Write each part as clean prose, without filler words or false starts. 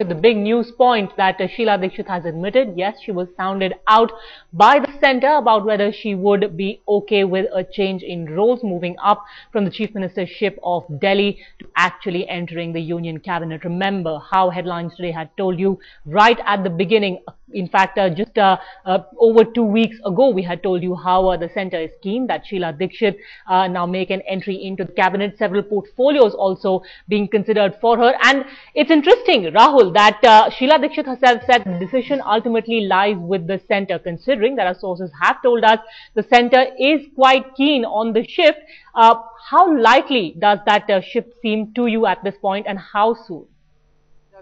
The big news point that Sheila Dikshit has admitted, yes, she was sounded out by the centre about whether she would be okay with a change in roles, moving up from the chief ministership of Delhi to actually entering the union cabinet. Remember how headlines today had told you right at the beginning. In fact, just over 2 weeks ago, we had told you how the centre is keen that Sheila Dikshit now make an entry into the cabinet. Several portfolios also being considered for her. And it's interesting, Rahul, that Sheila Dikshit herself said the decision ultimately lies with the centre, considering that our sources have told us the centre is quite keen on the shift. How likely does that shift seem to you at this point, and how soon?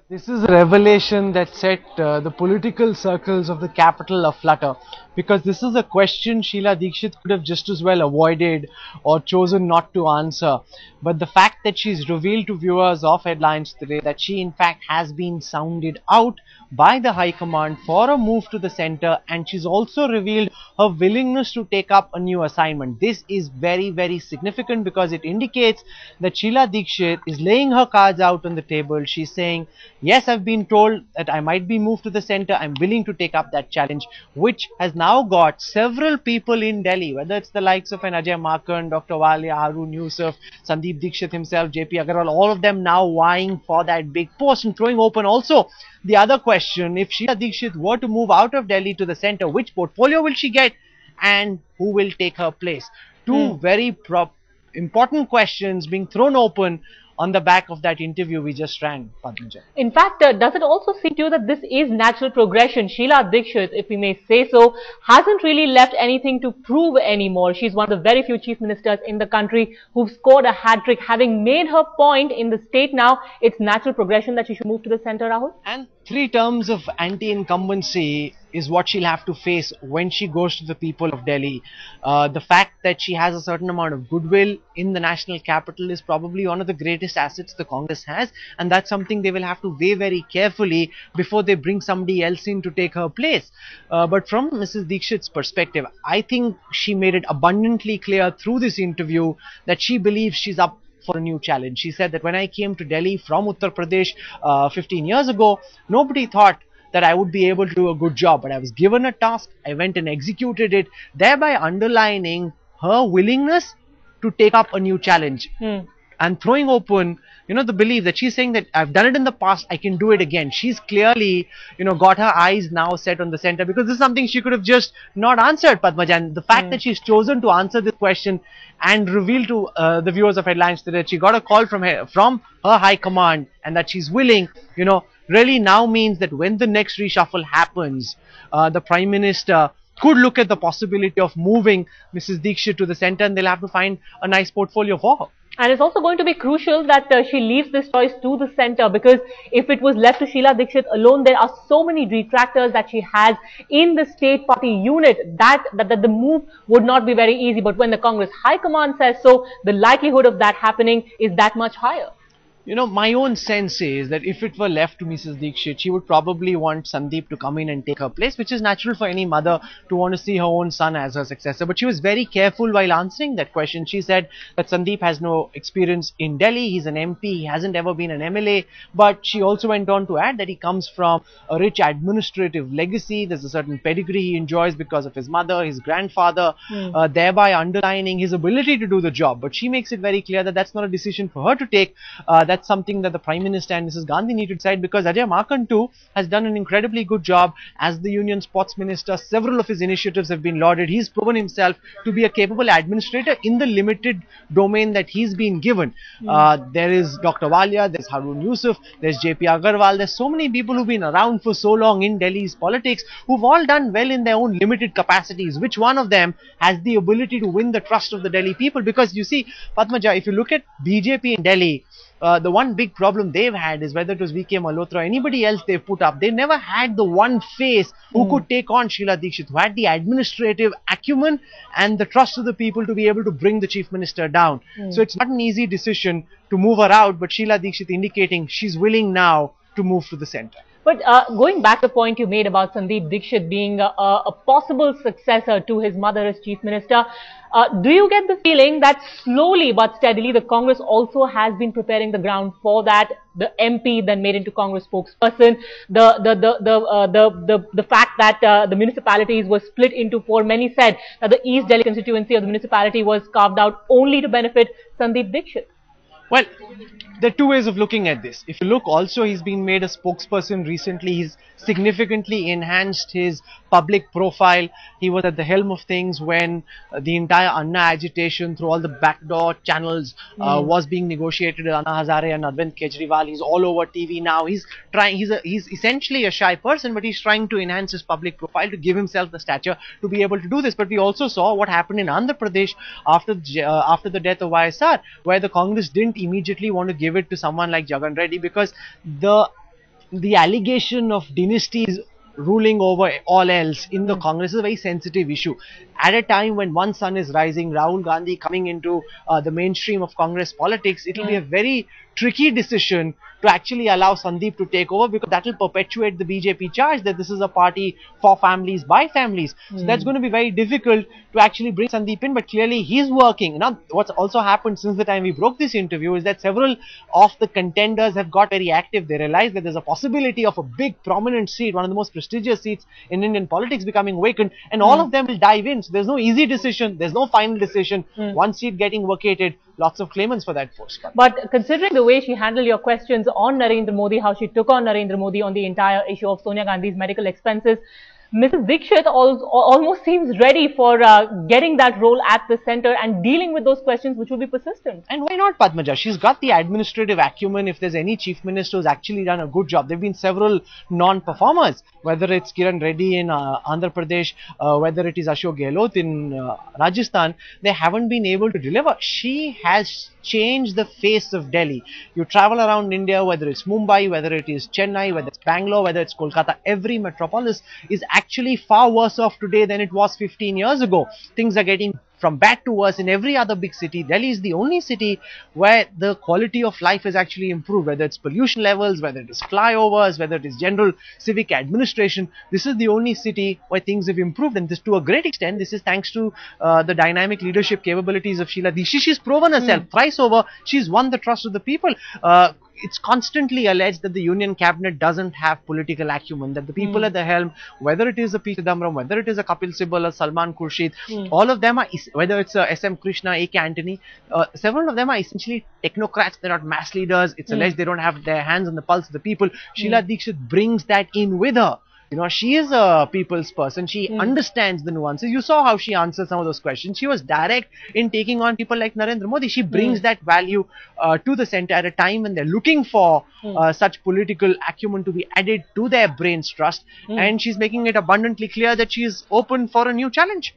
This is a revelation that set the political circles of the capital aflutter, because this is a question Sheila Dikshit could have just as well avoided or chosen not to answer. But the fact that she's revealed to viewers of Headlines today that she in fact has been sounded out by the High Command for a move to the centre, and she's also revealed her willingness to take up a new assignment. This is very, very significant because it indicates that Sheila Dikshit is laying her cards out on the table. She's saying, yes, I've been told that I might be moved to the centre. I'm willing to take up that challenge, which has now got several people in Delhi, whether it's the likes of an Ajay Markan, Dr. Walia, Harun Yusuf, Sandeep Dikshit himself, JP Agarwal, all of them now vying for that big post and throwing open also the other question: if Sheila Dikshit were to move out of Delhi to the centre, which portfolio will she get and who will take her place? Two very important questions being thrown open on the back of that interview we just ran, Padmaja. In fact, does it also seem to you that this is natural progression? Sheila Dikshit, if we may say so, hasn't really left anything to prove anymore. She's one of the very few chief ministers in the country who've scored a hat-trick. Having made her point in the state now, it's natural progression that she should move to the centre, Rahul? And 3 terms of anti-incumbency is what she'll have to face when she goes to the people of Delhi. The fact that she has a certain amount of goodwill in the national capital is probably one of the greatest assets the Congress has, and that's something they will have to weigh very carefully before they bring somebody else in to take her place. But from Mrs. Dikshit's perspective, I think she made it abundantly clear through this interview that she believes she's up for a new challenge. She said that when I came to Delhi from Uttar Pradesh 15 years ago, nobody thought that I would be able to do a good job, but I was given a task, I went and executed it, thereby underlining her willingness to take up a new challenge and throwing open, the belief that she's saying that I've done it in the past, I can do it again. She's clearly, got her eyes now set on the centre, because this is something she could have just not answered, Padmajan. The fact that she's chosen to answer this question and reveal to the viewers of Headlines today that she got a call from her high command and that she's willing, really now means that when the next reshuffle happens, the Prime Minister could look at the possibility of moving Mrs. Dikshit to the centre, and they'll have to find a nice portfolio for her. And it's also going to be crucial that she leaves this choice to the centre, because if it was left to Sheila Dikshit alone, there are so many detractors that she has in the state party unit that the move would not be very easy. But when the Congress High Command says so, the likelihood of that happening is that much higher. My own sense is that if it were left to Mrs. Dikshit, she would probably want Sandeep to come in and take her place, which is natural for any mother to want to see her own son as her successor. But she was very careful while answering that question. She said that Sandeep has no experience in Delhi. He's an MP. He hasn't ever been an MLA. But she also went on to add that he comes from a rich administrative legacy. There's a certain pedigree he enjoys because of his mother, his grandfather, thereby underlining his ability to do the job. But she makes it very clear that that's not a decision for her to take. That's something that the Prime Minister and Mrs. Gandhi need to decide, because Ajay Markan too has done an incredibly good job as the Union Sports Minister. Several of his initiatives have been lauded. He's proven himself to be a capable administrator in the limited domain that he's been given. There is Dr. Walia, there's Harun Yusuf, there's JP Agarwal. There's so many people who've been around for so long in Delhi's politics who've all done well in their own limited capacities. Which one of them has the ability to win the trust of the Delhi people? Because you see, Padmaja, if you look at BJP in Delhi, the one big problem they've had is whether it was VK Malhotra or anybody else they've put up, they never had the one face who could take on Sheila Dikshit, who had the administrative acumen and the trust of the people to be able to bring the Chief Minister down. So it's not an easy decision to move her out, but Sheila Dikshit indicating she's willing now to move to the centre. But going back to the point you made about Sandeep Dixit being a possible successor to his mother as Chief Minister, do you get the feeling that slowly but steadily the Congress also has been preparing the ground for that? The MP then made into Congress spokesperson, the fact that the municipalities were split into four. Many said that the East Delhi constituency of the municipality was carved out only to benefit Sandeep Dixit. Well, there are two ways of looking at this. If you look also, he's been made a spokesperson recently. He's significantly enhanced his public profile. He was at the helm of things when the entire Anna agitation through all the backdoor channels was being negotiated with Anna Hazare and Arvind Kejriwal. He's all over TV now. He's essentially a shy person, but he's trying to enhance his public profile to give himself the stature to be able to do this. But we also saw what happened in Andhra Pradesh after the death of YSR, where the Congress didn't immediately want to give it to someone like Jagan Reddy because the allegation of dynasties ruling over all else in the Congress is a very sensitive issue. At a time when one sun is rising, Rahul Gandhi coming into the mainstream of Congress politics, it will be a very tricky decision to actually allow Sandeep to take over, because that will perpetuate the BJP charge that this is a party for families, by families. So that's going to be very difficult to actually bring Sandeep in, but clearly he's working. Now, what's also happened since the time we broke this interview is that several of the contenders have got very active. They realize that there's a possibility of a big prominent seat, one of the most prestigious seats in Indian politics, becoming vacant, and all of them will dive in. So there's no easy decision, there's no final decision. One seat getting vacated, lots of claimants for that post. But considering the way she handled your questions on Narendra Modi, how she took on Narendra Modi on the entire issue of Sonia Gandhi's medical expenses, Mrs. Dixit almost seems ready for getting that role at the center and dealing with those questions which will be persistent. And why not, Padmaja? She's got the administrative acumen. If there's any chief minister who's actually done a good job, there have been several non-performers, whether it's Kiran Reddy in Andhra Pradesh, whether it is Ashok Gehlot in Rajasthan, they haven't been able to deliver. She has changed the face of Delhi. You travel around India, whether it's Mumbai, whether it is Chennai, whether it's Bangalore, whether it's Kolkata, every metropolis is actually far worse off today than it was 15 years ago. Things are getting from bad to worse in every other big city. Delhi is the only city where the quality of life has actually improved, whether it's pollution levels, whether it is flyovers, whether it is general civic administration. This is the only city where things have improved, and this, to a great extent, this is thanks to the dynamic leadership capabilities of Sheila Dixit. She's proven herself thrice over. She's won the trust of the people. It's constantly alleged that the Union Cabinet doesn't have political acumen, that the people at the helm, whether it is a P. Chidambaram, whether it is a Kapil Sibal, a Salman Khurshid, all of them are, whether it's a S.M. Krishna, A.K. Antony, several of them are essentially technocrats. They're not mass leaders. It's alleged they don't have their hands on the pulse of the people. Sheila Dixit brings that in with her. You know, she is a people's person. She understands the nuances. You saw how she answered some of those questions. She was direct in taking on people like Narendra Modi. She brings that value to the center at a time when they're looking for such political acumen to be added to their brain's trust. And she's making it abundantly clear that she is open for a new challenge.